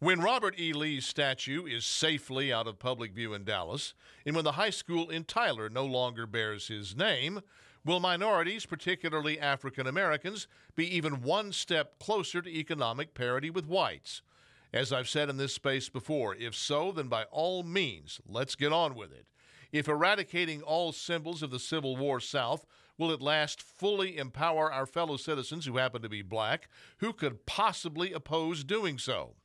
When Robert E. Lee's statue is safely out of public view in Dallas, and when the high school in Tyler no longer bears his name, will minorities, particularly African Americans, be even one step closer to economic parity with whites? As I've said in this space before, if so, then by all means, let's get on with it. If eradicating all symbols of the Civil War South will at last fully empower our fellow citizens who happen to be black, who could possibly oppose doing so?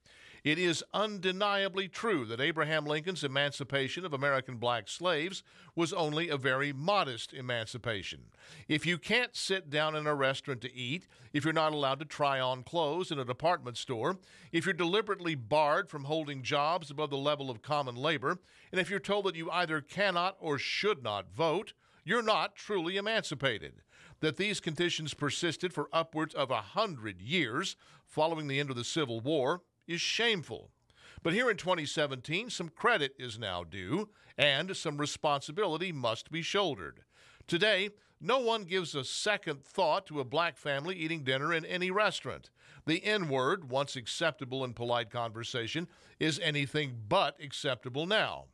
It is undeniably true that Abraham Lincoln's emancipation of American black slaves was only a very modest emancipation. If you can't sit down in a restaurant to eat, if you're not allowed to try on clothes in a department store, if you're deliberately barred from holding jobs above the level of common labor, and if you're told that you either cannot or should not vote, you're not truly emancipated. That these conditions persisted for upwards of 100 years following the end of the Civil War is shameful. But here in 2017, some credit is now due, and some responsibility must be shouldered. Today, no one gives a second thought to a black family eating dinner in any restaurant. The N-word, once acceptable in polite conversation, is anything but acceptable now.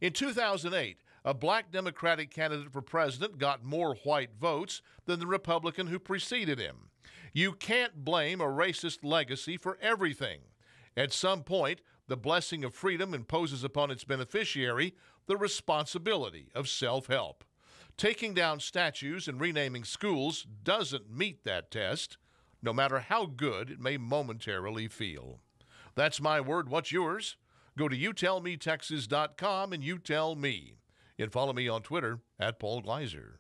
In 2008, a black Democratic candidate for president got more white votes than the Republican who preceded him. You can't blame a racist legacy for everything. At some point, the blessing of freedom imposes upon its beneficiary the responsibility of self-help. Taking down statues and renaming schools doesn't meet that test, no matter how good it may momentarily feel. That's my word. What's yours? Go to youtellmetexas.com and you tell me. And follow me on Twitter @PaulGleiser.